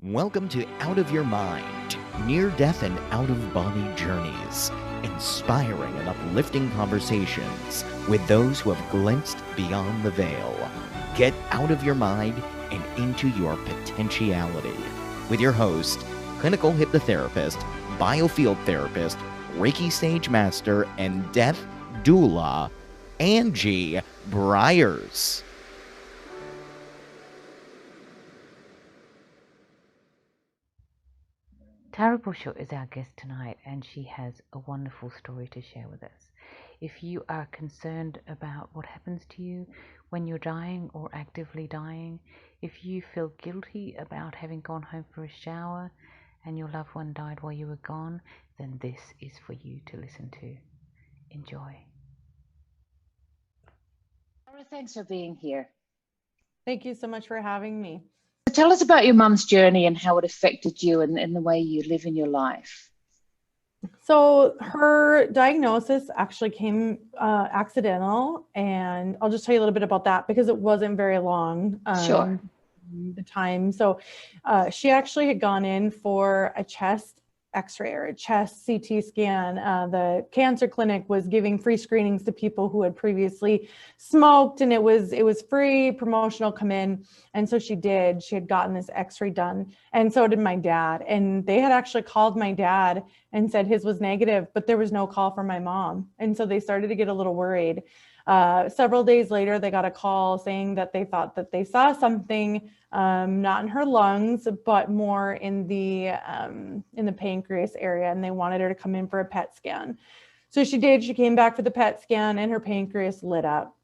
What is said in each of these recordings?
Welcome to Out of Your Mind, near-death and out-of-body journeys, inspiring and uplifting conversations with those who have glimpsed beyond the veil. Get out of your mind and into your potentiality with your host, clinical hypnotherapist, biofield therapist, Reiki sage master, and death doula, Anjii Bryers. Tara Bushaw is our guest tonight, and she has a wonderful story to share with us. If you are concerned about what happens to you when you're dying or actively dying, if you feel guilty about having gone home for a shower and your loved one died while you were gone, then this is for you to listen to. Enjoy. Tara, thanks for being here. Thank you so much for having me. So tell us about your mum's journey and how it affected you and the way you live in your life. So her diagnosis actually came accidental, and I'll just tell you a little bit about that because it wasn't very long. Sure. The time. So she actually had gone in for a chest X-ray or a chest CT scan. The cancer clinic was giving free screenings to people who had previously smoked, and it was free, promotional, come in. And so she had gotten this X-ray done, and so did my dad. And they had actually called my dad and said his was negative, but there was no call from my mom. And so they started to get a little worried. Several days later, they got a call saying that they thought that they saw something, not in her lungs, but more in the pancreas area, and they wanted her to come in for a PET scan. So she did. She came back for the PET scan, and her pancreas lit up.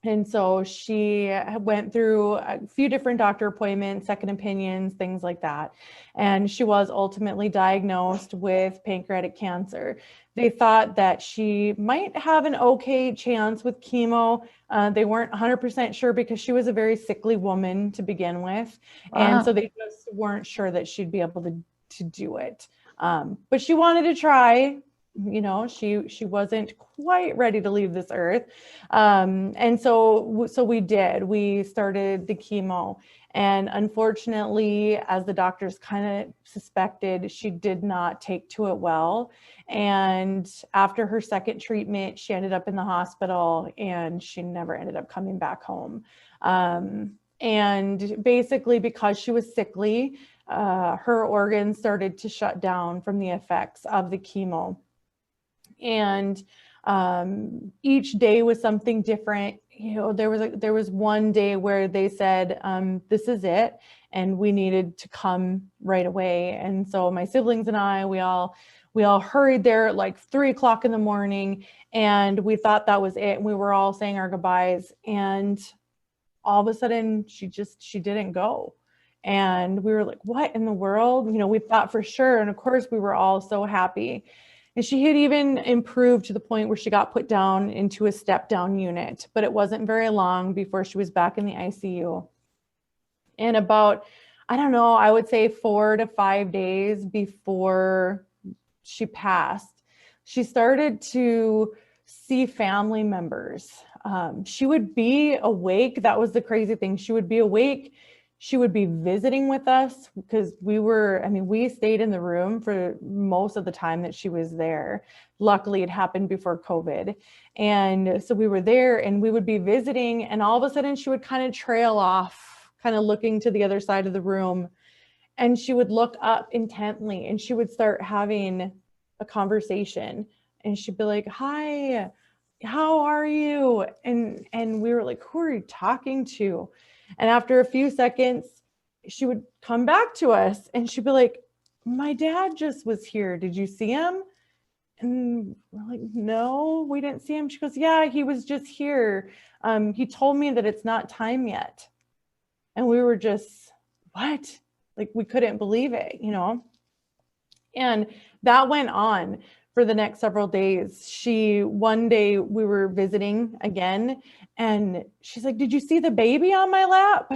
And so she went through a few different doctor appointments, second opinions, things like that. And she was ultimately diagnosed with pancreatic cancer. They thought that she might have an okay chance with chemo. They weren't 100% sure because she was a very sickly woman to begin with. Wow. And so they just weren't sure that she'd be able to do it. But she wanted to try. You know, she wasn't quite ready to leave this earth. And so we did. We started the chemo. And unfortunately, as the doctors kind of suspected, she did not take to it well. And after her second treatment, she ended up in the hospital, and she never ended up coming back home. And basically, because she was sickly, her organs started to shut down from the effects of the chemo. And each day was something different. You know, there was one day where they said, this is it, and we needed to come right away. And so my siblings and I, we all hurried there at like 3 o'clock in the morning, and we thought that was it. And we were all saying our goodbyes, and all of a sudden she didn't go. And we were like, what in the world? You know, we thought for sure. And of course we were all so happy. And she had even improved to the point where she got put down into a step-down unit, but it wasn't very long before she was back in the ICU. And about, I don't know, I would say 4 to 5 days before she passed, she started to see family members. She would be awake. That was the crazy thing. She would be awake. She would be visiting with us because we stayed in the room for most of the time that she was there. Luckily, it happened before COVID. And so we were there, and we would be visiting, and all of a sudden she would kind of trail off, kind of looking to the other side of the room. And she would look up intently, and she would start having a conversation, and she'd be like, hi, how are you? And we were like, who are you talking to? And after a few seconds, she would come back to us, and she'd be like, my dad just was here. Did you see him? And we're like, no, we didn't see him. She goes, yeah, he was just here. He told me that it's not time yet. And we were just, what? Like, we couldn't believe it, you know? And that went on for the next several days. One day we were visiting again, and she's like, did you see the baby on my lap?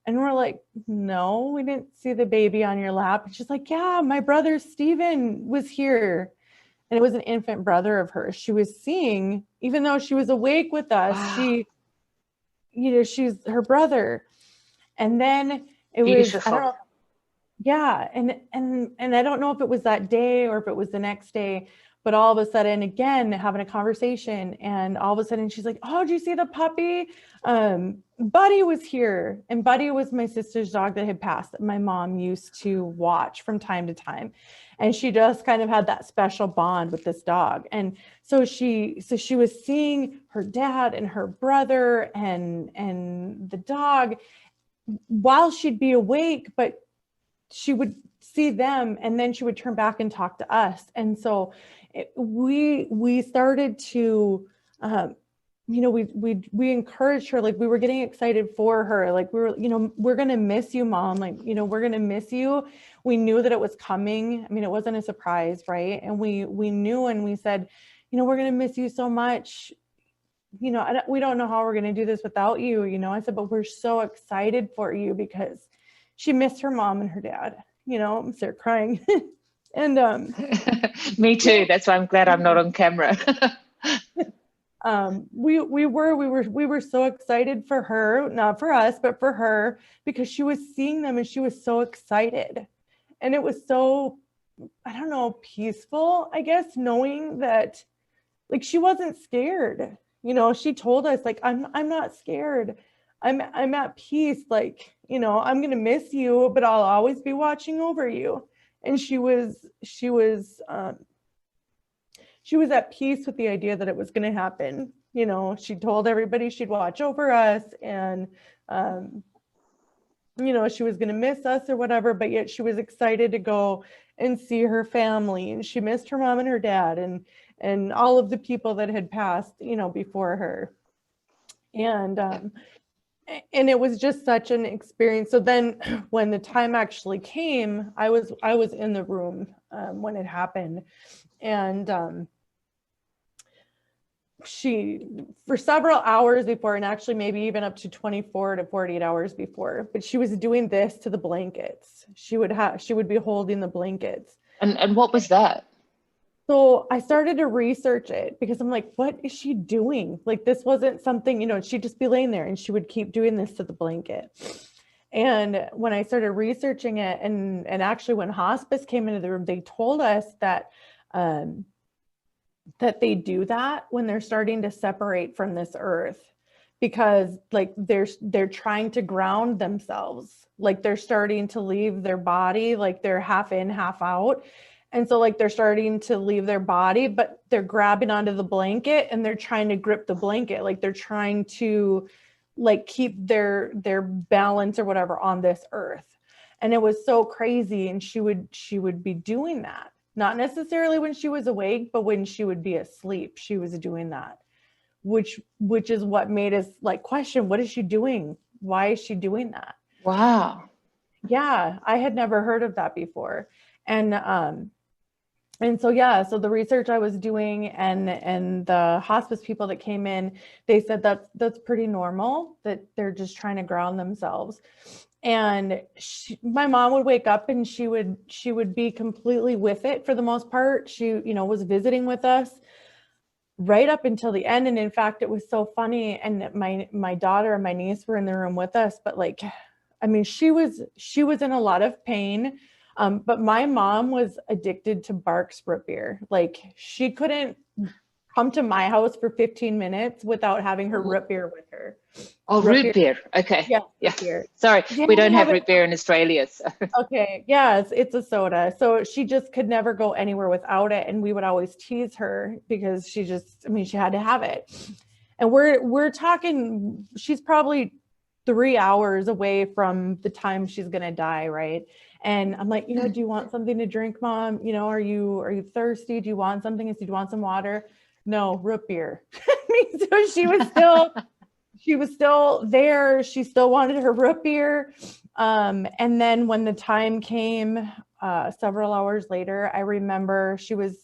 And we're like, no, we didn't see the baby on your lap. And she's like, yeah, my brother Steven was here. And it was an infant brother of hers. She was seeing, even though she was awake with us, Wow. she's her brother. And then it Beautiful. was, I don't know, yeah, and I don't know if it was that day or if it was the next day, but all of a sudden, again, having a conversation, and all of a sudden she's like, "Oh, did you see the puppy? Buddy was here." And Buddy was my sister's dog that had passed that my mom used to watch from time to time. And she just kind of had that special bond with this dog. And so she was seeing her dad and her brother and the dog while she'd be awake, but she would see them and then she would turn back and talk to us. And so we started to we encouraged her, like we were getting excited for her, like we were, we're gonna miss you, Mom, like we're gonna miss you. We knew that it was coming. I mean, it wasn't a surprise, right? And we knew, and we said, we're gonna miss you so much. We don't know how we're gonna do this without you. I said, but we're so excited for you, because she missed her mom and her dad. I'm start crying. And me too. That's why I'm glad I'm not on camera. we were so excited for her, not for us, but for her, because she was seeing them and she was so excited. And it was so, I don't know, peaceful, I guess, knowing that like she wasn't scared. She told us, like, I'm not scared. I'm at peace. Like, I'm going to miss you, but I'll always be watching over you. And she was at peace with the idea that it was going to happen. She told everybody she'd watch over us, and, she was going to miss us or whatever, but yet she was excited to go and see her family. And she missed her mom and her dad and all of the people that had passed, before her. And it was just such an experience. So then when the time actually came, I was in the room when it happened. And she, for several hours before, and actually maybe even up to 24 to 48 hours before, but she was doing this to the blankets. She would be holding the blankets. And what was that? So I started to research it, because I'm like, what is she doing? Like, this wasn't something, she'd just be laying there and she would keep doing this to the blanket. And when I started researching it, and actually when hospice came into the room, they told us that that they do that when they're starting to separate from this earth, because like they're trying to ground themselves, like they're starting to leave their body, like they're half in, half out. And so like they're starting to leave their body, but they're grabbing onto the blanket and they're trying to grip the blanket. Like they're trying to like keep their balance or whatever on this earth. And it was so crazy. And she would be doing that, not necessarily when she was awake, but when she would be asleep, she was doing that, which is what made us like question, what is she doing? Why is she doing that? Wow. Yeah, I had never heard of that before. And so, so the research I was doing and the hospice people that came in, they said that's pretty normal, that they're just trying to ground themselves. And my mom would wake up and she would be completely with it for the most part. She, was visiting with us right up until the end. And in fact, it was so funny. And my daughter and my niece were in the room with us, but like, I mean, she was in a lot of pain. But my mom was addicted to Barq's root beer. Like she couldn't come to my house for 15 minutes without having her root beer with her. Oh, root beer. Okay. Yeah. Yeah. Beer. Sorry, we don't have root beer in Australia. So. Okay. Yeah, it's a soda. So she just could never go anywhere without it. And we would always tease her because she had to have it. And we're talking, she's probably 3 hours away from the time she's going to die. Right. And I'm like, do you want something to drink, Mom? Are you thirsty? Do you want something? Do you want some water? No, root beer. So she was still there. She still wanted her root beer. And then when the time came, several hours later, I remember she was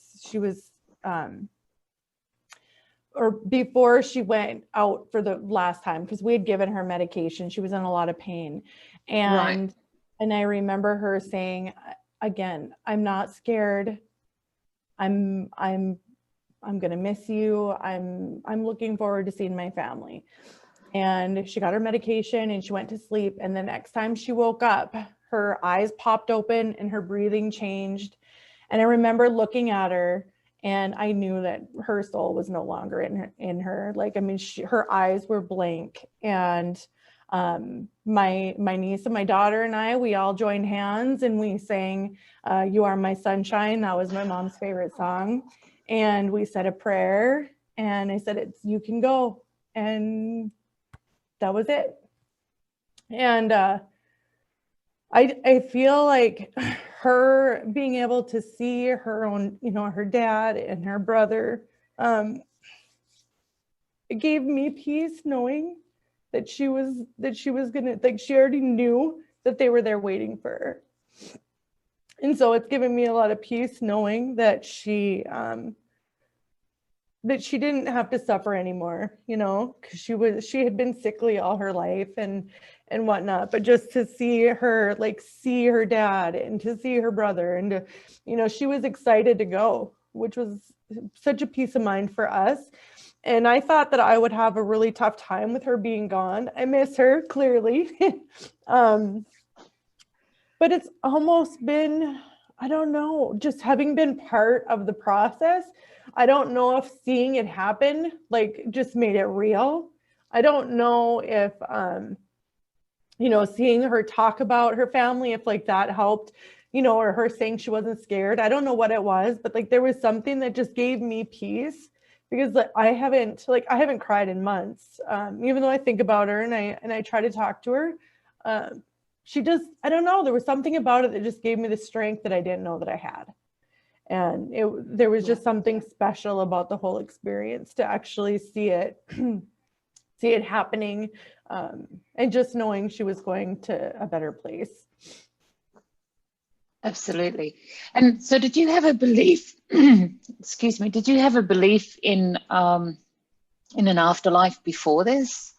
or before she went out for the last time, because we had given her medication. She was in a lot of pain. And I remember her saying, again, I'm not scared. I'm going to miss you. I'm looking forward to seeing my family. And she got her medication and she went to sleep. And the next time she woke up, her eyes popped open and her breathing changed. And I remember looking at her, and I knew that her soul was no longer in her. Like, I mean, her eyes were blank. And my niece and my daughter and I, we all joined hands and we sang You Are My Sunshine. That was my mom's favorite song. And we said a prayer, and I said, you can go. And that was it. And I feel like her being able to see her own, you know, her dad and her brother, it gave me peace knowing that she was gonna, like, she already knew that they were there waiting for her. And so it's given me a lot of peace knowing that she didn't have to suffer anymore, you know, because she had been sickly all her life and whatnot. But just to see her, like, see her dad and to see her brother, and to, you know, she was excited to go, which was such a peace of mind for us. And I thought that I would have a really tough time with her being gone. I miss her, clearly. But it's almost been, I don't know, just having been part of the process, I don't know if seeing it happen, like, just made it real. I don't know if, you know, seeing her talk about her family, if, like, that helped, you know, or her saying she wasn't scared. I don't know what it was, but, like, there was something that just gave me peace, because, like, I haven't cried in months. Even though I think about her and I try to talk to her, she just, I don't know, there was something about it that just gave me the strength that I didn't know that I had. And there was just something special about the whole experience to actually see it happening, and just knowing she was going to a better place. Absolutely. And so did you have a belief, excuse me, did you have a belief in an afterlife before this?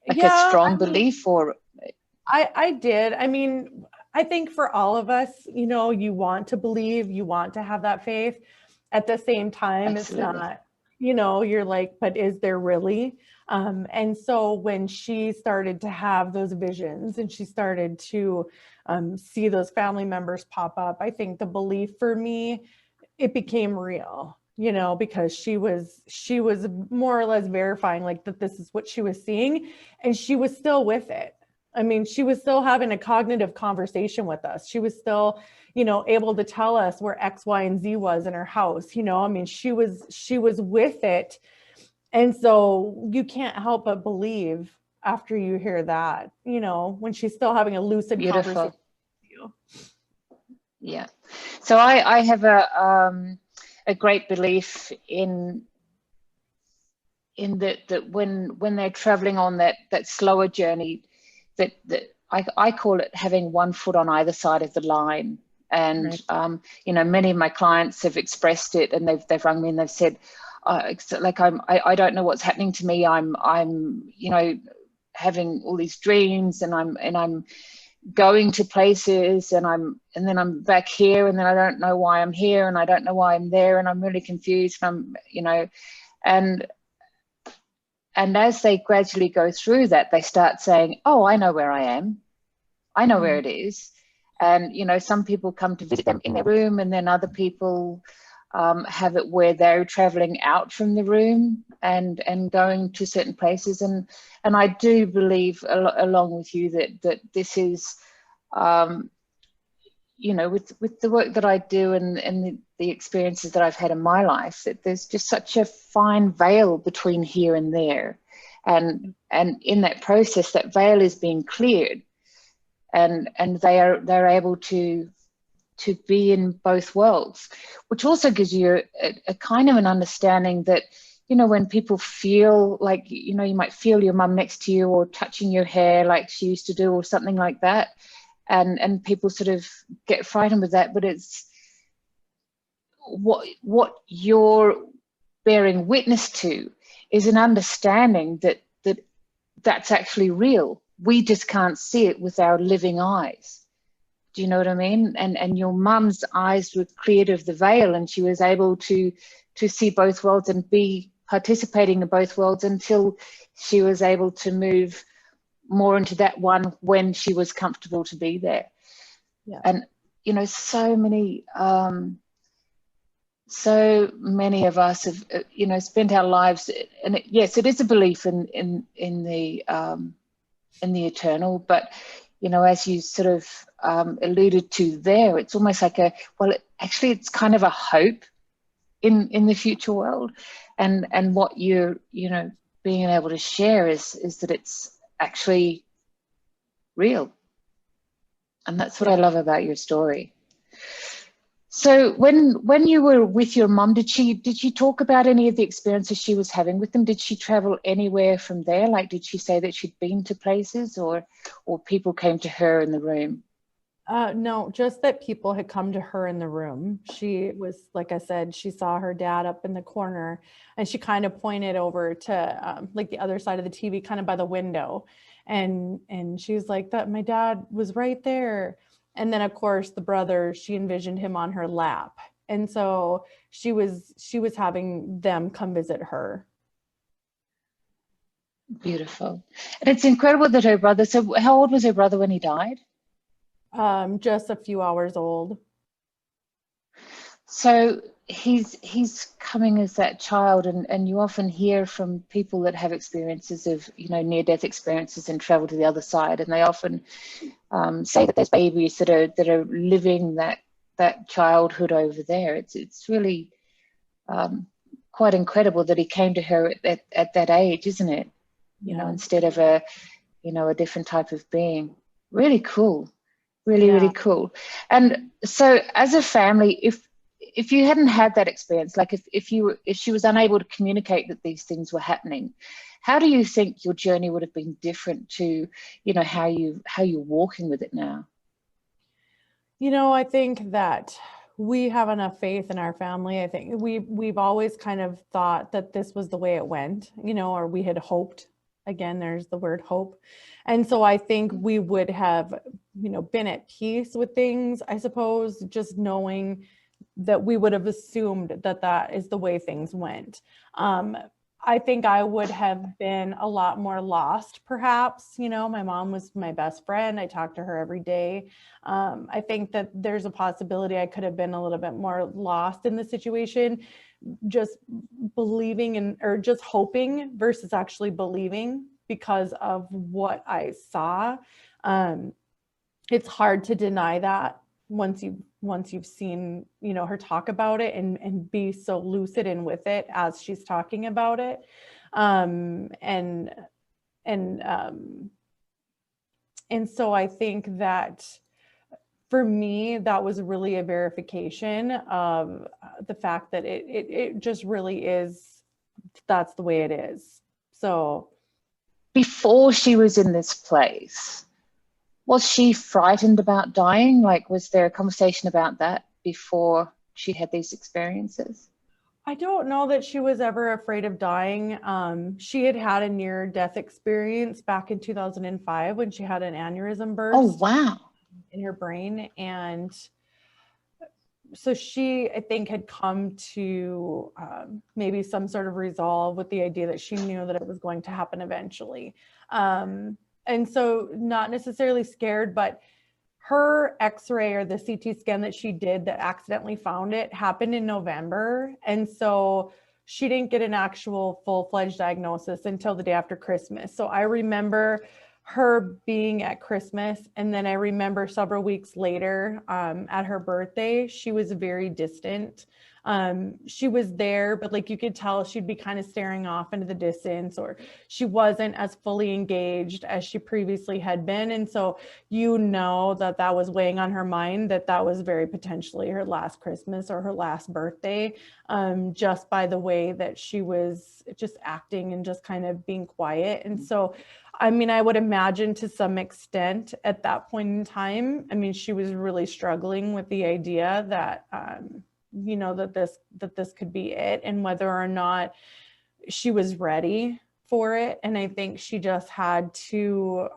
Like, a strong belief? Or I did. I mean, I think for all of us, you know, you want to believe, you want to have that faith. At the same time, Absolutely. It's not, you know, you're like, but is there really? And so when she started to have those visions and she started to see those family members pop up, I think the belief for me, it became real, you know, because she was more or less verifying, like, that this is what she was seeing, and she was still with it. I mean, she was still having a cognitive conversation with us. She was still, you know, able to tell us where X, Y, and Z was in her house. You know, I mean, she was with it. And so you can't help but believe after you hear that, you know, when she's still having a lucid conversation with you. Yeah. So I have a great belief in that when they're traveling on that slower journey, that I call it having one foot on either side of the line. And right. You know, many of my clients have expressed it, and they've rung me and they've said, like, I don't know what's happening to me. I'm you know, having all these dreams, and I'm going to places, and then I'm back here, and then I don't know why I'm here, and I don't know why I'm there, and I'm really confused. And I'm, you know, and as they gradually go through that, they start saying, oh, I know where I am. I know where it is. And, you know, some people come to visit them in their room, and then other people have it where they're traveling out from the room and going to certain places. And I do believe, along with you, that this is, you know, with the work that I do and the experiences that I've had in my life, that there's just such a fine veil between here and there. And in that process, that veil is being cleared, and they're able to be in both worlds, which also gives you a kind of an understanding that, you know, when people feel like, you know, you might feel your mum next to you or touching your hair like she used to do, or something like that. And people sort of get frightened with that, but it's what you're bearing witness to is an understanding that's actually real. We just can't see it with our living eyes. Do you know what I mean? And your mum's eyes were cleared of the veil, and she was able to see both worlds and be participating in both worlds until she was able to move more into that one when she was comfortable to be there. Yeah. And, you know, so many of us have, you know, spent our lives, and yes, it is a belief in the eternal, but, you know, as you sort of alluded to there, it's almost like actually it's kind of a hope in the future world, and what you're, you know, being able to share is that it's actually real. And that's what I love about your story. So when you were with your mum, did she talk about any of the experiences she was having with them? Did she travel anywhere from there? Like, did she say that she'd been to places, or people came to her in the room? No, just that people had come to her in the room. She was, like I said, she saw her dad up in the corner, and she kind of pointed over to like the other side of the TV, kind of by the window. And she was like, that my dad was right there. And then of course the brother, she envisioned him on her lap. And so she was having them come visit her. Beautiful. And it's incredible that her brother, so how old was her brother when he died? Just a few hours old. So he's coming as that child, and you often hear from people that have experiences of, you know, near-death experiences and travel to the other side, and they often say that there's babies that are living that childhood over there. It's really quite incredible that he came to her at that age, isn't it? You know, instead of a different type of being. Really cool. Really cool. And so as a family, if you hadn't had that experience, like if she was unable to communicate that these things were happening, how do you think your journey would have been different to, you know, how you're walking with it now? You know, I think that we have enough faith in our family. I think we've always kind of thought that this was the way it went, you know, or we had hoped. Again, there's the word hope. And so I think we would have, you know, been at peace with things, I suppose, just knowing that we would have assumed that that is the way things went. I think I would have been a lot more lost, perhaps. You know, my mom was my best friend. I talked to her every day. I think that there's a possibility I could have been a little bit more lost in the situation, just believing or just hoping versus actually believing because of what I saw. It's hard to deny that once you've seen, you know, her talk about it and be so lucid and with it as she's talking about it. And so I think that for me, that was really a verification of the fact that it just really is, that's the way it is. So before she was in this place, was she frightened about dying? Like, was there a conversation about that before she had these experiences? I don't know that she was ever afraid of dying. She had a near-death experience back in 2005 when she had an aneurysm burst. Oh, wow. In her brain. And so she, I think, had come to maybe some sort of resolve with the idea that she knew that it was going to happen eventually. And so not necessarily scared, but her x-ray or the CT scan that she did that accidentally found it happened in November. And so she didn't get an actual full-fledged diagnosis until the day after Christmas. So I remember her being at Christmas, and then I remember several weeks later at her birthday, she was very distant. She was there, but like you could tell she'd be kind of staring off into the distance, or she wasn't as fully engaged as she previously had been. And so, you know, that was weighing on her mind, that was very potentially her last Christmas or her last birthday, just by the way that she was just acting and just kind of being quiet. And so, I mean, I would imagine to some extent at that point in time, I mean, she was really struggling with the idea that, you know, that this could be it, and whether or not she was ready for it. And I think she just had to,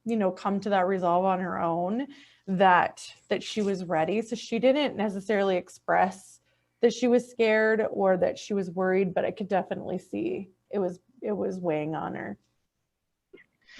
you know, come to that resolve on her own that she was ready. So she didn't necessarily express that she was scared or that she was worried, but I could definitely see it was weighing on her.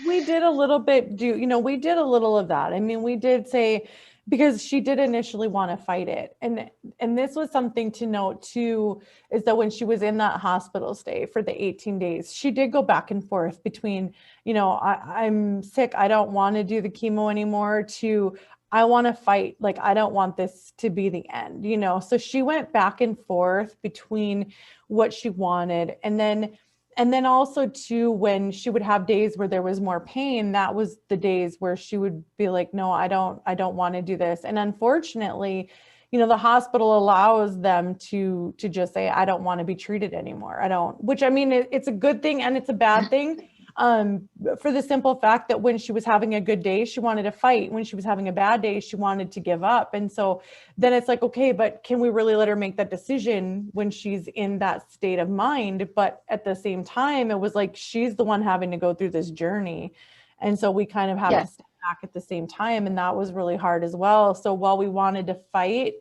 We did a little bit we did a little of that. I mean, we did say, because she did initially want to fight it. And this was something to note too, is that when she was in that hospital stay for the 18 days, she did go back and forth between, I'm sick, I don't want to do the chemo anymore, to I want to fight, like, I don't want this to be the end, So she went back and forth between what she wanted. And then also too, when she would have days where there was more pain, that was the days where she would be like, no, I don't want to do this. And unfortunately, the hospital allows them to just say, I don't want to be treated anymore. I don't, which, I mean, it's a good thing and it's a bad thing. For the simple fact that when she was having a good day, she wanted to fight. When she was having a bad day, she wanted to give up. And so then it's like, okay, but can we really let her make that decision when she's in that state of mind? But at the same time, it was like, she's the one having to go through this journey. And so we kind of have to step back at the same time. And that was really hard as well. So while we wanted to fight,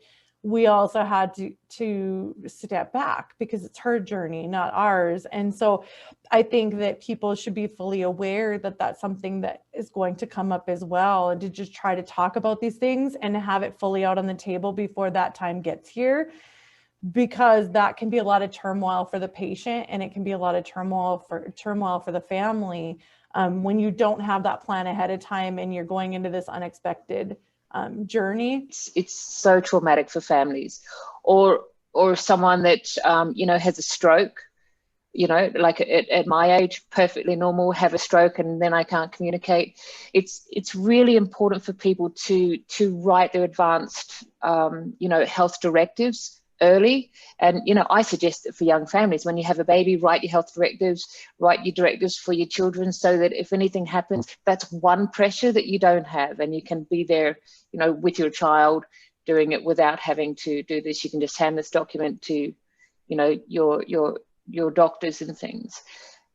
we also had to step back, because it's her journey, not ours. And so I think that people should be fully aware that that's something that is going to come up as well, and to just try to talk about these things and have it fully out on the table before that time gets here, because that can be a lot of turmoil for the patient, and it can be a lot of turmoil for the family when you don't have that plan ahead of time and you're going into this unexpected journey. It's so traumatic for families, or someone that has a stroke, like at my age, perfectly normal, have a stroke and then I can't communicate. It's really important for people to write their advanced health directives early. And I suggest that for young families, when you have a baby, write your health directives, write your directives for your children, so that if anything happens, that's one pressure that you don't have, and you can be there with your child, doing it without having to do this. You can just hand this document to your doctors and things.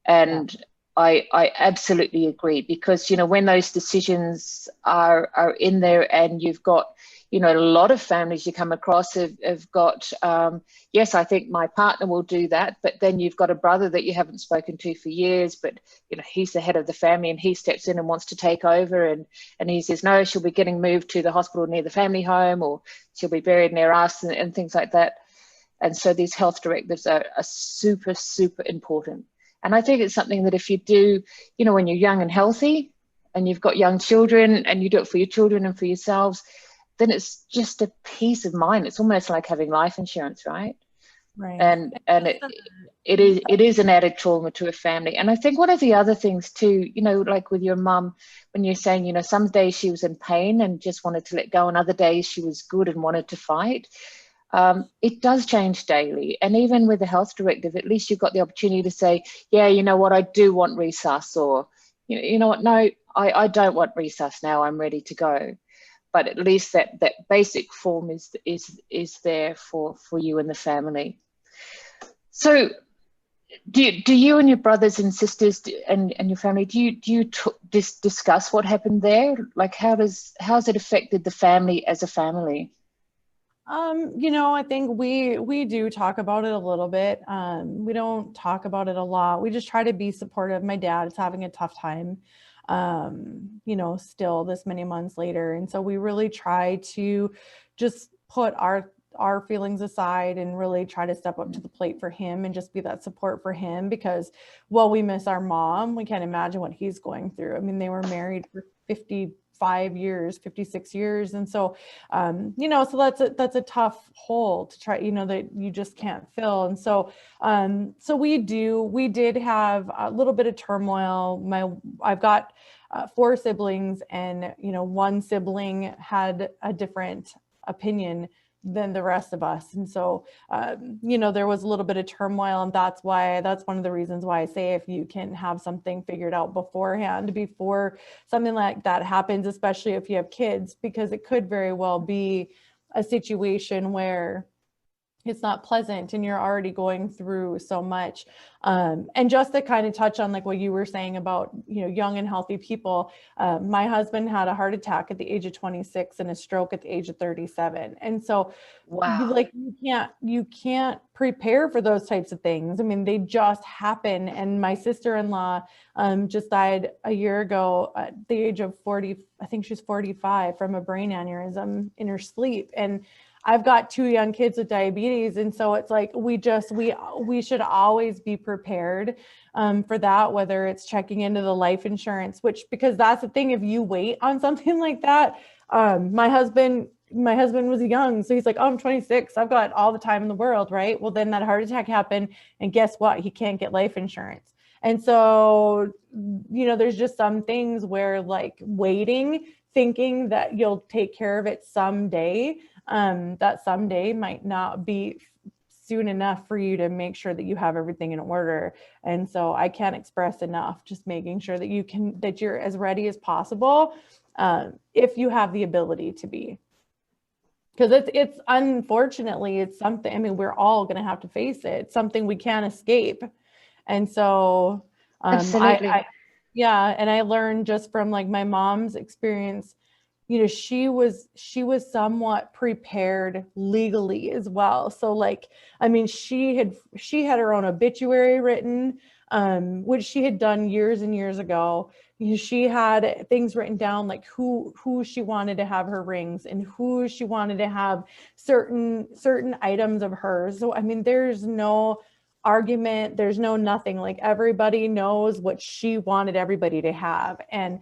And I absolutely agree, because when those decisions are in there, and you've got a lot of families you come across have got, yes, I think my partner will do that, but then you've got a brother that you haven't spoken to for years, but he's the head of the family, and he steps in and wants to take over, and he says, no, she'll be getting moved to the hospital near the family home, or she'll be buried near us, and things like that. And so these health directives are super, super important. And I think it's something that if you do, when you're young and healthy, and you've got young children, and you do it for your children and for yourselves, then it's just a peace of mind. It's almost like having life insurance, right? Right. And it is an added trauma to a family. And I think one of the other things too, like with your mum, when you're saying, some days she was in pain and just wanted to let go, and other days she was good and wanted to fight. It does change daily. And even with the health directive, at least you've got the opportunity to say, yeah, you know what, I do want resus, or you know what, no, I don't want resus now, I'm ready to go. But at least that basic form is there for you and the family. So do you and your brothers and sisters and your family, do you discuss what happened there? Like, how's it affected the family as a family? I think we do talk about it a little bit. We don't talk about it a lot. We just try to be supportive. My dad is having a tough time, still this many months later. And so we really try to just put our feelings aside and really try to step up to the plate for him and just be that support for him, because while we miss our mom, we can't imagine what he's going through. I mean, they were married for 55 years, 56 years. And so, so that's a tough hole to try, that you just can't fill. And so, we did have a little bit of turmoil. I've got 4 siblings, and, one sibling had a different opinion than the rest of us. And so, there was a little bit of turmoil, and that's one of the reasons why I say, if you can have something figured out beforehand, before something like that happens, especially if you have kids, because it could very well be a situation where it's not pleasant, and you're already going through so much. And just to kind of touch on like what you were saying about, you know, young and healthy people, my husband had a heart attack at the age of 26 and a stroke at the age of 37. And so Wow. you can't prepare for those types of things. I mean, they just happen. And my sister-in-law just died a year ago at the age of 40. I think she's 45 from a brain aneurysm in her sleep. And I've got 2 young kids with diabetes. And so it's like, we should always be prepared for that, whether it's checking into the life insurance, because that's the thing, if you wait on something like that, my husband was young. So he's like, oh, I'm 26. I've got all the time in the world. Right. Well, then that heart attack happened, and guess what? He can't get life insurance. And so, you know, there's just some things where like waiting, thinking that you'll take care of it someday, that someday might not be soon enough for you to make sure that you have everything in order. And so I can't express enough, just making sure that that you're as ready as possible, if you have the ability to be. Because it's unfortunately, it's something, I mean, we're all going to have to face it. It's something we can't escape. And so, Absolutely. yeah. And I learned just from like my mom's experience, you know, she was somewhat prepared legally as well. So like, I mean, she had her own obituary written, which she had done years and years ago. You know, she had things written down, like who she wanted to have her rings and who she wanted to have certain items of hers. So, I mean, there's no argument, there's no nothing, like everybody knows what she wanted everybody to have. And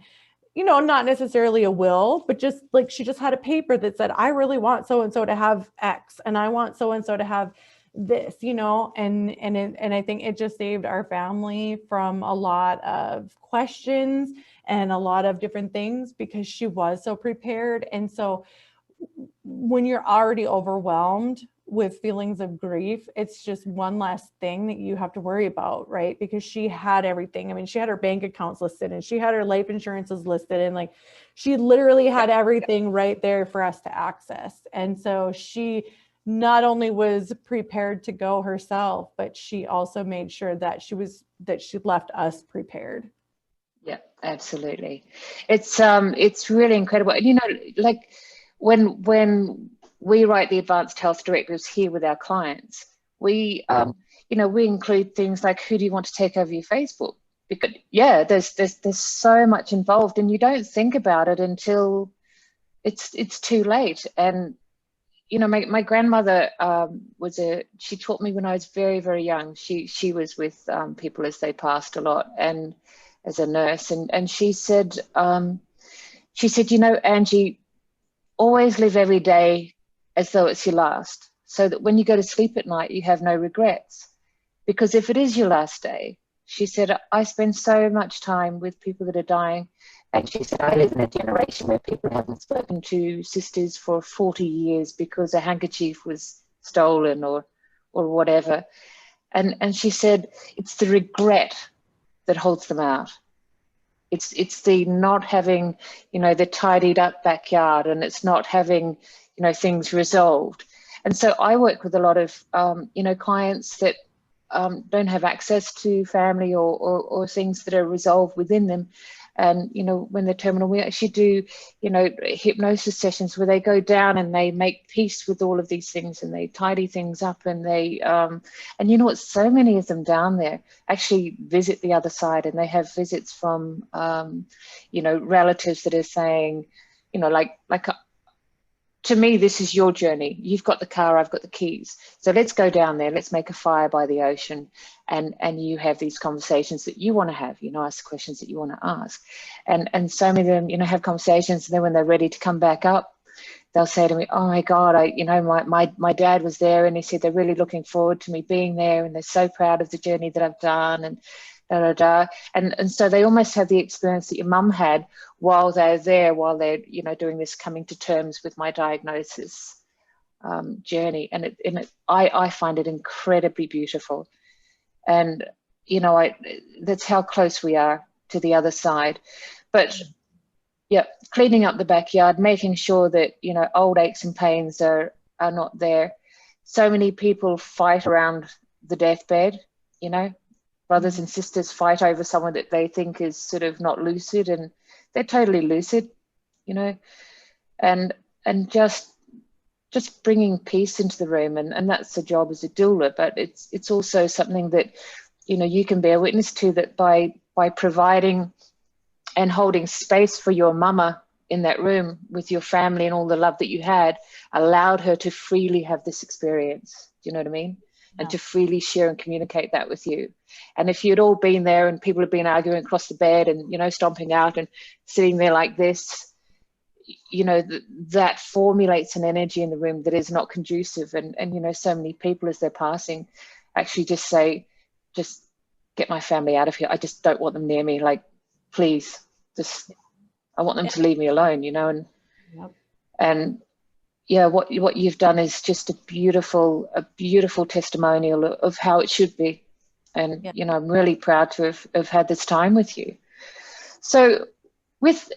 you know, not necessarily a will, but just like she just had a paper that said, I really want so-and-so to have X, and I want so-and-so to have this, you know, and I think it just saved our family from a lot of questions and a lot of different things, because she was so prepared. And so when you're already overwhelmed with feelings of grief, it's just one less thing that you have to worry about, right? Because she had everything. I mean, she had her bank accounts listed, and she had her life insurances listed, and like she literally had everything right there for us to access. And so she not only was prepared to go herself, but she also made sure that she left us prepared. Yeah, absolutely. It's really incredible. And you know, like when we write the advanced health directives here with our clients, we you know, we include things like, who do you want to take over your Facebook? Because yeah, there's so much involved, and you don't think about it until it's too late. And you know, my grandmother she taught me when I was very, very young. She was with people as they passed a lot, and as a nurse, and she said, you know, Anjii, always live every day as though it's your last, so that when you go to sleep at night, you have no regrets. Because if it is your last day, she said, I spend so much time with people that are dying. And she said, I live in a generation where people haven't spoken to sisters for 40 years because a handkerchief was stolen or whatever. And she said, it's the regret that holds them out. It's the not having, you know, the tidied up backyard, and it's not having, you know, things resolved. And so I work with a lot of, you know, clients that don't have access to family or things that are resolved within them. And, you know, when they're terminal, we actually do, you know, hypnosis sessions where they go down and they make peace with all of these things, and they tidy things up, and they, and you know what, so many of them down there actually visit the other side, and they have visits from, you know, relatives that are saying, you know, like, to me, this is your journey. You've got the car, I've got the keys. So let's go down there. Let's make a fire by the ocean. And you have these conversations that you want to have, you know, ask the questions that you want to ask. And so many of them, you know, have conversations. And then when they're ready to come back up, they'll say to me, oh my God, you know, my dad was there, and he said they're really looking forward to me being there, and they're so proud of the journey that I've done, and and so they almost have the experience that your mum had while they're there, while they're, you know, doing this coming to terms with my diagnosis journey. And I find it incredibly beautiful. And, you know, that's how close we are to the other side. But yeah, cleaning up the backyard, making sure that, you know, old aches and pains are not there. so many people fight around the deathbed, you know, brothers and sisters fight over someone that they think is sort of not lucid, and they're totally lucid, you know, and just bringing peace into the room, and that's the job as a doula. But it's also something that, you know, you can bear witness to, that by providing and holding space for your mama in that room with your family and all the love that you had, allowed her to freely have this experience. Do you know what I mean? Yeah. And to freely share and communicate that with you. And if you'd all been there and people had been arguing across the bed and, you know, stomping out and sitting there like this, you know, that formulates an energy in the room that is not conducive. And you know, so many people as they're passing actually just say, just get my family out of here. I just don't want them near me. Like, please, just, I want them to leave me alone, you know. And and yeah, what you've done is just a beautiful testimonial of how it should be. And you know, I'm really proud to have had this time with you. So with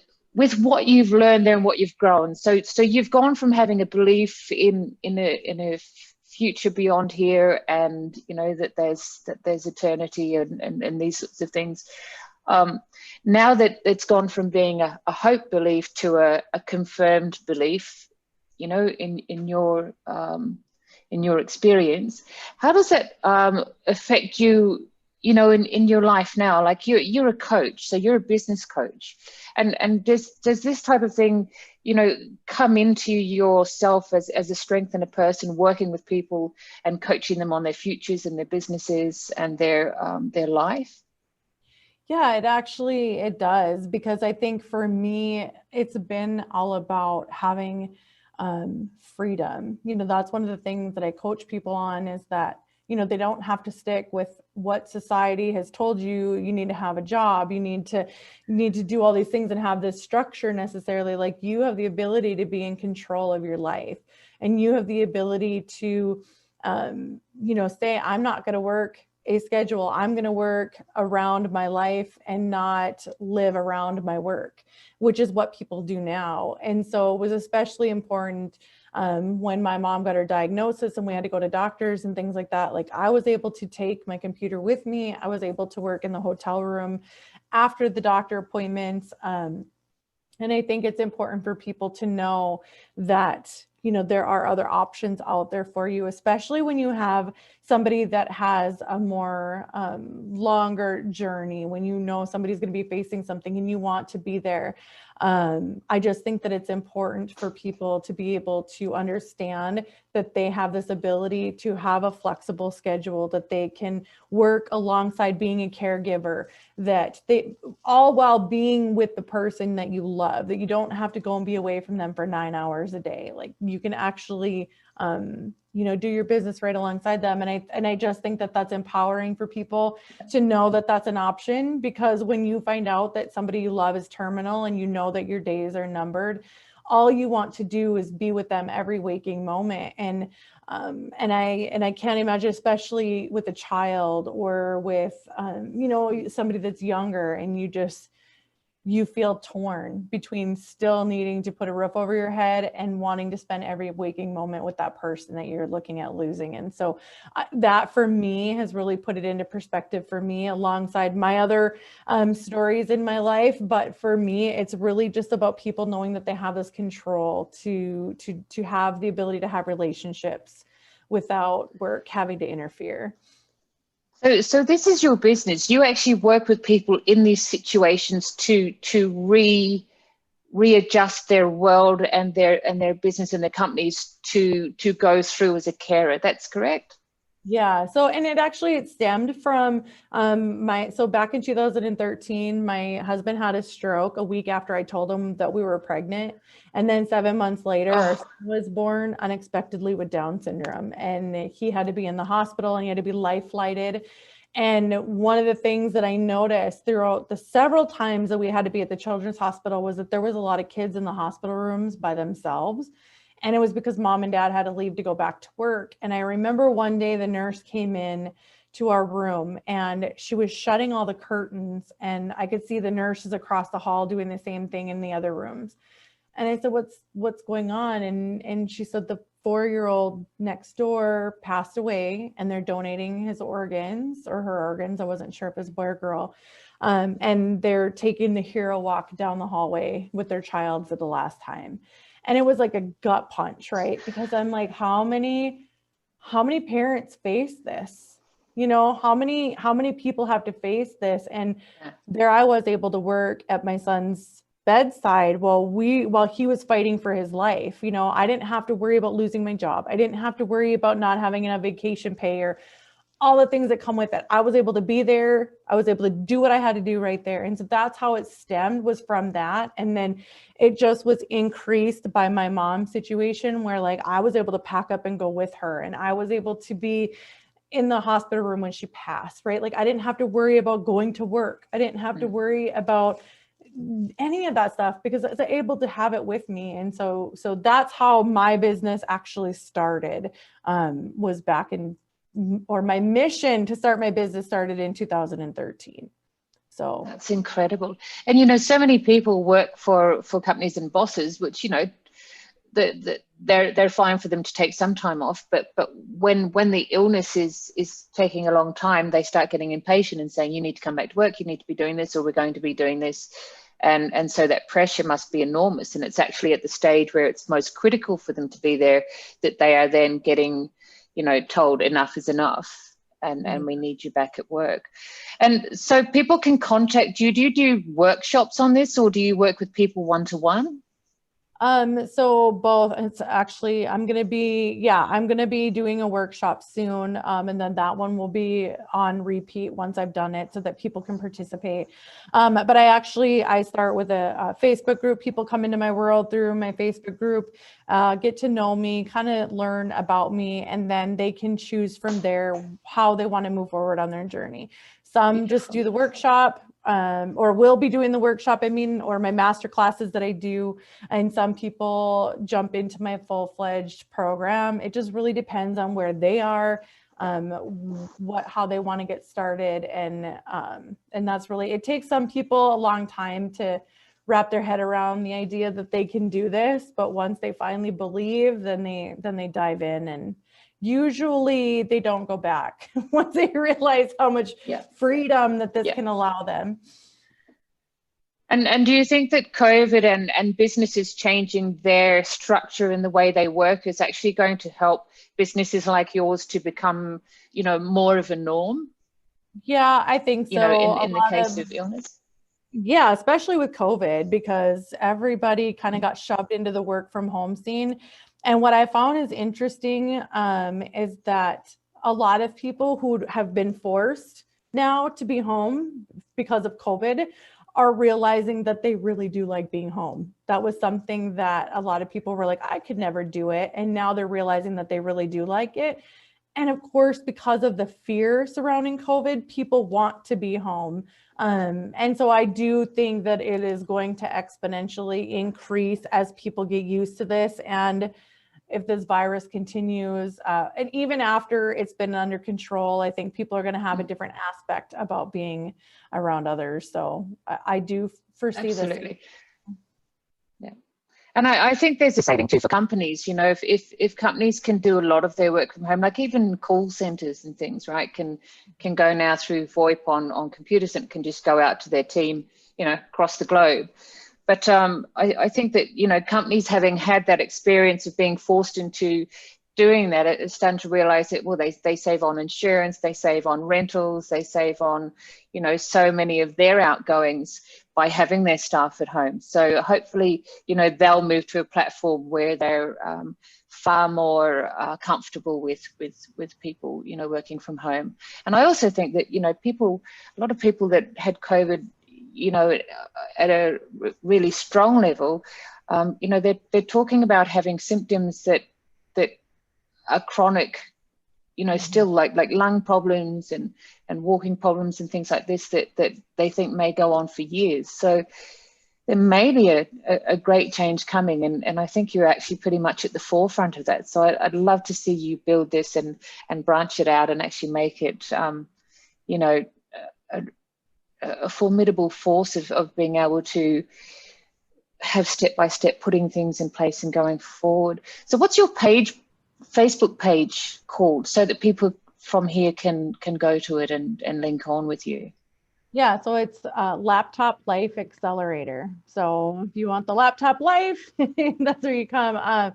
what you've learned there and what you've grown, so you've gone from having a belief in a future beyond here, and you know that there's eternity and these sorts of things. Now that it's gone from being a hope belief to a confirmed belief, you know, in your experience, how does that affect you, you know, in your life now? Like, you're a coach, so you're a business coach, and does this type of thing, you know, come into yourself as a strength in a person, working with people and coaching them on their futures and their businesses and their life? Yeah, it does, because I think for me, it's been all about having freedom. You know, that's one of the things that I coach people on, is that, you know, they don't have to stick with what society has told you. You need to have a job, you need to do all these things and have this structure necessarily. Like, you have the ability to be in control of your life, and you have the ability to, you know, say, I'm not going to work a schedule. I'm going to work around my life and not live around my work, which is what people do now. And so it was especially important when my mom got her diagnosis and we had to go to doctors and things like that. Like, I was able to take my computer with me. I was able to work in the hotel room after the doctor appointments. And I think it's important for people to know that, you know, there are other options out there for you, especially when you have somebody that has a more longer journey, when you know somebody's going to be facing something and you want to be there. I just think that it's important for people to be able to understand that they have this ability to have a flexible schedule, that they can work alongside being a caregiver, that they, all while being with the person that you love, that you don't have to go and be away from them for 9 hours a day. Like, you can actually, you know, do your business right alongside them. And I just think that that's empowering for people to know that that's an option, because when you find out that somebody you love is terminal and you know that your days are numbered, all you want to do is be with them every waking moment. And I can't imagine, especially with a child or with, you know, somebody that's younger, and you feel torn between still needing to put a roof over your head and wanting to spend every waking moment with that person that you're looking at losing. And so that for me has really put it into perspective for me, alongside my other stories in my life. But for me, it's really just about people knowing that they have this control to have the ability to have relationships without work having to interfere. So this is your business. You actually work with people in these situations to readjust their world and their business and their companies to go through as a carer. That's correct? Yeah. So, and it stemmed from so back in 2013, my husband had a stroke a week after I told him that we were pregnant. And then 7 months later, our son was born unexpectedly with Down syndrome, and he had to be in the hospital and he had to be life flighted. And one of the things that I noticed throughout the several times that we had to be at the children's hospital was that there was a lot of kids in the hospital rooms by themselves. And it was because mom and dad had to leave to go back to work. And I remember one day the nurse came in to our room and she was shutting all the curtains, and I could see the nurses across the hall doing the same thing in the other rooms. And I said, what's going on? And she said the 4-year-old next door passed away and they're donating his organs or her organs. I wasn't sure if it was boy or girl. And they're taking the hero walk down the hallway with their child for the last time. And it was like a gut punch, right? Because I'm like, how many parents face this? You know, how many people have to face this? And there I was able to work at my son's bedside while he was fighting for his life. You know, I didn't have to worry about losing my job. I didn't have to worry about not having enough vacation pay or all the things that come with it. I was able to be there. I was able to do what I had to do right there. And so that's how it stemmed, was from that. And then it just was increased by my mom's situation where like I was able to pack up and go with her. And I was able to be in the hospital room when she passed, right? Like I didn't have to worry about going to work. I didn't have to worry about any of that stuff because I was able to have it with me. And so that's how my business actually started, was back in, or my mission to start my business started in 2013. So that's incredible. And, you know, so many people work for companies and bosses, which, you know, they're fine for them to take some time off, but when the illness is taking a long time, they start getting impatient and saying, you need to come back to work, you need to be doing this, or we're going to be doing this. And so that pressure must be enormous. And it's actually at the stage where it's most critical for them to be there that they are then getting, you know, told enough is enough and we need you back at work. And so people can contact you. Do you do workshops on this, or do you work with people one-to-one? So both. It's actually, I'm going to be doing a workshop soon. And then that one will be on repeat once I've done it so that people can participate. But I start with a Facebook group. People come into my world through my Facebook group, get to know me, kind of learn about me, and then they can choose from there how they want to move forward on their journey. Some just do the workshop, or will be doing the workshop, or my master classes that I do. And some people jump into my full-fledged program. It just really depends on where they are, how they want to get started. And that's really, it takes some people a long time to wrap their head around the idea that they can do this. But once they finally believe, then they dive in, and usually they don't go back once they realize how much freedom that this can allow them. And do you think that COVID and businesses changing their structure and the way they work is actually going to help businesses like yours to become, you know, more of a norm? Yeah, I think so. You know, in the case of illness. Yeah, especially with COVID, because everybody kind of got shoved into the work from home scene. And what I found is interesting is that a lot of people who have been forced now to be home because of COVID are realizing that they really do like being home. That was something that a lot of people were like, I could never do it. And now they're realizing that they really do like it. And of course, because of the fear surrounding COVID, people want to be home. And so I do think that it is going to exponentially increase as people get used to this. And if this virus continues, and even after it's been under control, I think people are going to have a different aspect about being around others. So I do foresee Absolutely. This. Yeah. And I think there's a saving too for companies. You know, if companies can do a lot of their work from home, like even call centers and things, right, can go now through VoIP on computers and can just go out to their team, you know, across the globe. But I think that, you know, companies having had that experience of being forced into doing that, it's starting to realize that, well, they save on insurance, they save on rentals, they save on, you know, so many of their outgoings by having their staff at home. So hopefully, you know, they'll move to a platform where they're far more comfortable with people, you know, working from home. And I also think that, you know, a lot of people that had COVID, you know, at a really strong level, you know, they're talking about having symptoms that are chronic, you know, still like lung problems and walking problems and things like this that they think may go on for years. So there may be a great change coming, and I think you're actually pretty much at the forefront of that. So I'd love to see you build this and branch it out and actually make it, you know, a formidable force of being able to have step-by-step putting things in place and going forward. So what's your Facebook page called, so that people from here can go to it and link on with you? Yeah, so it's Laptop Life Accelerator. So if you want the laptop life, that's where you come.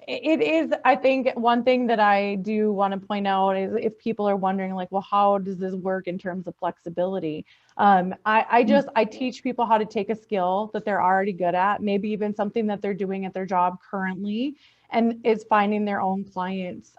It is, I think, one thing that I do want to point out is, if people are wondering, like, well, how does this work in terms of flexibility? I teach people how to take a skill that they're already good at, maybe even something that they're doing at their job currently, and is finding their own clients.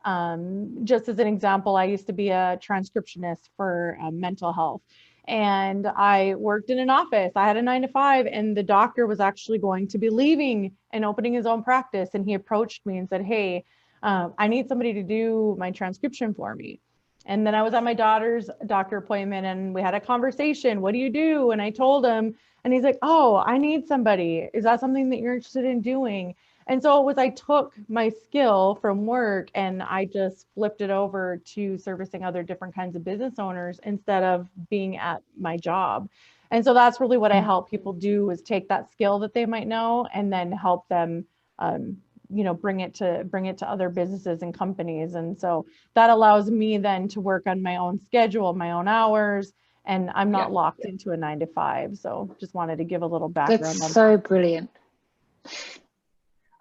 Just as an example, I used to be a transcriptionist for mental health. And I worked in an office. I had a 9-to-5, and the doctor was actually going to be leaving and opening his own practice. And he approached me and said, hey, I need somebody to do my transcription for me. And then I was at my daughter's doctor appointment, and we had a conversation. What do you do? And I told him, and he's like, oh, I need somebody. Is that something that you're interested in doing? And so it was, I took my skill from work and I just flipped it over to servicing other different kinds of business owners instead of being at my job. And so that's really what I help people do, is take that skill that they might know and then help them, bring it to other businesses and companies. And so that allows me then to work on my own schedule, my own hours, and I'm not locked into a 9-to-5. So just wanted to give a little background. That's so brilliant.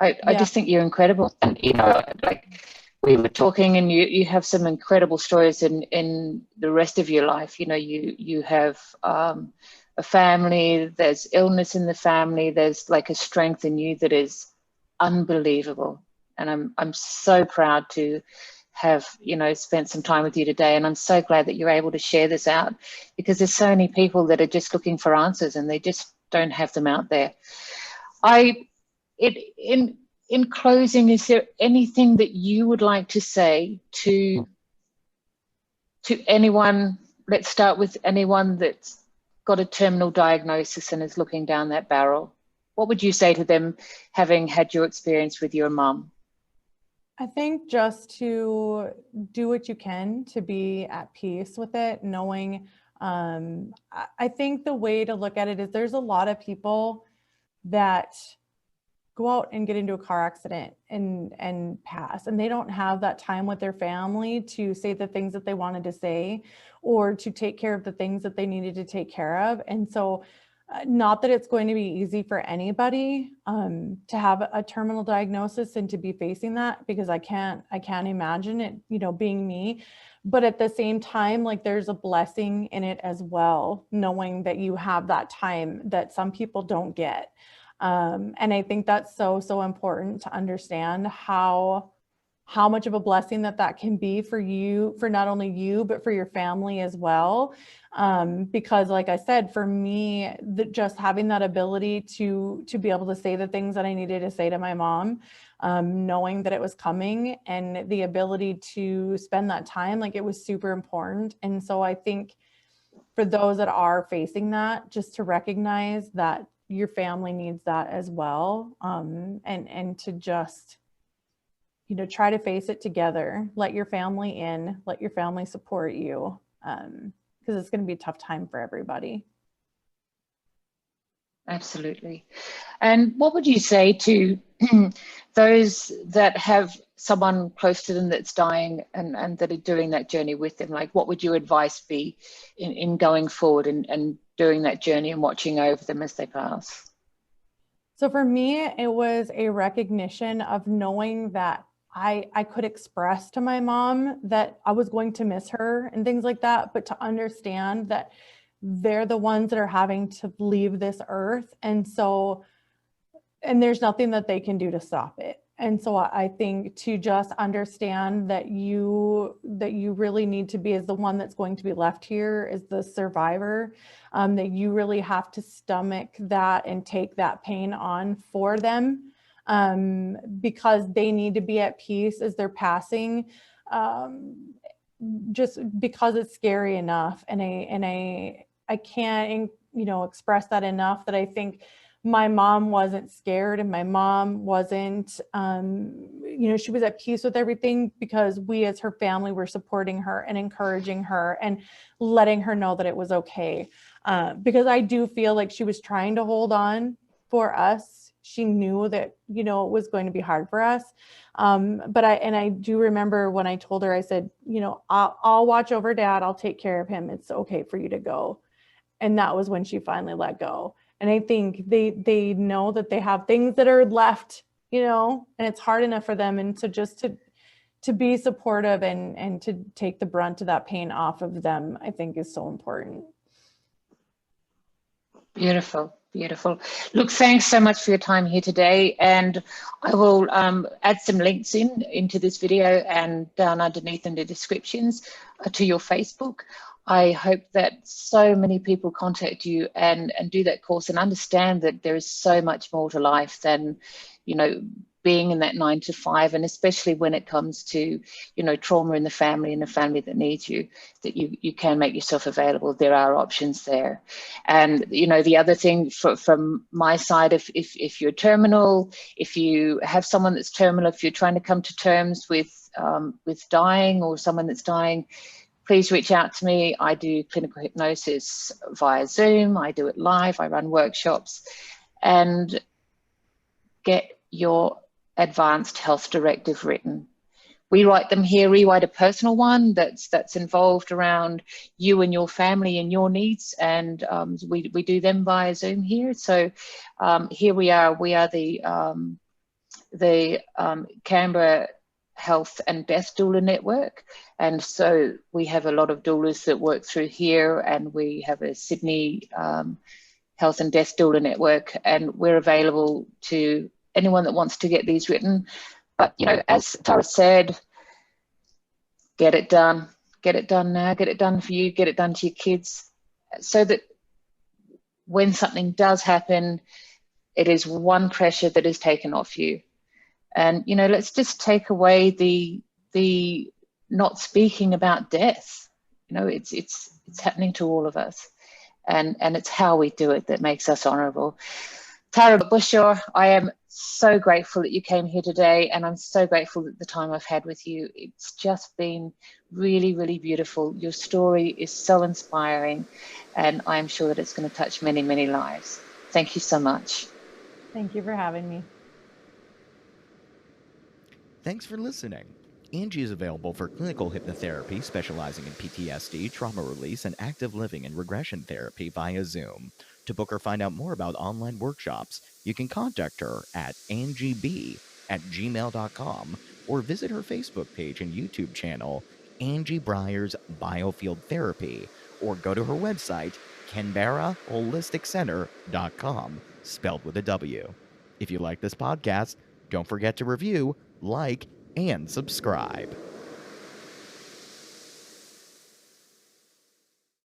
I just think you're incredible. And, like we were talking, and you have some incredible stories in the rest of your life. You have a family, there's illness in the family, there's like a strength in you that is unbelievable. And I'm so proud to have, spent some time with you today. And I'm so glad that you're able to share this out, because there's so many people that are just looking for answers and they just don't have them out there. In closing, is there anything that you would like to say to anyone? Let's start with anyone that's got a terminal diagnosis and is looking down that barrel. What would you say to them, having had your experience with your mum? I think just to do what you can to be at peace with it, knowing, I think the way to look at it is, there's a lot of people that go out and get into a car accident and pass, and they don't have that time with their family to say the things that they wanted to say, or to take care of the things that they needed to take care of. And so not that it's going to be easy for anybody to have a terminal diagnosis and to be facing that, because I can't imagine it, being me. But at the same time, like, there's a blessing in it as well, knowing that you have that time that some people don't get. And I think that's so important to understand how much of a blessing that can be for you, for not only you, but for your family as well. Because like I said, for me, just having that ability to be able to say the things that I needed to say to my mom, knowing that it was coming, and the ability to spend that time, like, it was super important. And so I think for those that are facing that, just to recognize that your family needs that as well. And to just, try to face it together, let your family in, let your family support you. Because it's going to be a tough time for everybody. Absolutely. And what would you say to those that have someone close to them that's dying and that are doing that journey with them? Like, what would your advice be in going forward and doing that journey and watching over them as they pass? So for me, it was a recognition of knowing that I could express to my mom that I was going to miss her and things like that, but to understand that they're the ones that are having to leave this earth. And there's nothing that they can do to stop it. And so I think to just understand that you really need to be, as the one that's going to be left here, is the survivor, that you really have to stomach that and take that pain on for them, because they need to be at peace as they're passing, just because it's scary enough. And I can't, express that enough, that I think my mom wasn't scared, and my mom wasn't, she was at peace with everything, because we as her family were supporting her and encouraging her and letting her know that it was okay. Because I do feel like she was trying to hold on for us. She knew that, you know, it was going to be hard for us. But I do remember when I told her, I said, you know, I'll watch over Dad. I'll take care of him. It's okay for you to go. And that was when she finally let go. And I think they know that they have things that are left, you know, and it's hard enough for them. And so just to be supportive and to take the brunt of that pain off of them, I think is so important. Beautiful, beautiful. Look, thanks so much for your time here today. And I will add some links into this video and down underneath in the descriptions to your Facebook. I hope that so many people contact you and do that course and understand that there is so much more to life than, you know, being in that 9 to 5, and especially when it comes to, you know, trauma in the family and a family that needs you, that you can make yourself available. There are options there. And, you know, the other thing from my side, if you're terminal, if you have someone that's terminal, if you're trying to come to terms with dying or someone that's dying, please reach out to me. I do clinical hypnosis via Zoom. I do it live. I run workshops. And get your advanced health directive written. We write them here. We write a personal one that's involved around you and your family and your needs, and we do them via Zoom here. So here we are. We are the Canberra Health and Death Doula Network, and so we have a lot of doulas that work through here, and we have a Sydney Health and Death Doula Network, and we're available to anyone that wants to get these written. But, you know, as Tara said, get it done. Get it done now. Get it done for you. Get it done to your kids, so that when something does happen, it is one pressure that is taken off you. And, you know, let's just take away the not speaking about death. You know, it's happening to all of us, and it's how we do it that makes us honourable. Tara Bushaw, I am so grateful that you came here today, and I'm so grateful that the time I've had with you. It's just been really, really beautiful. Your story is so inspiring, and I'm sure that it's going to touch many, many lives. Thank you so much. Thank you for having me. Thanks for listening. Anjii is available for clinical hypnotherapy specializing in PTSD, trauma release, and active living and regression therapy via Zoom. To book or find out more about online workshops, you can contact her at anjieb@gmail.com or visit her Facebook page and YouTube channel, Anjii Bryers Biofield Therapy, or go to her website, canberraholisticcentre.com, spelled with a W. If you like this podcast, don't forget to review, like, and subscribe.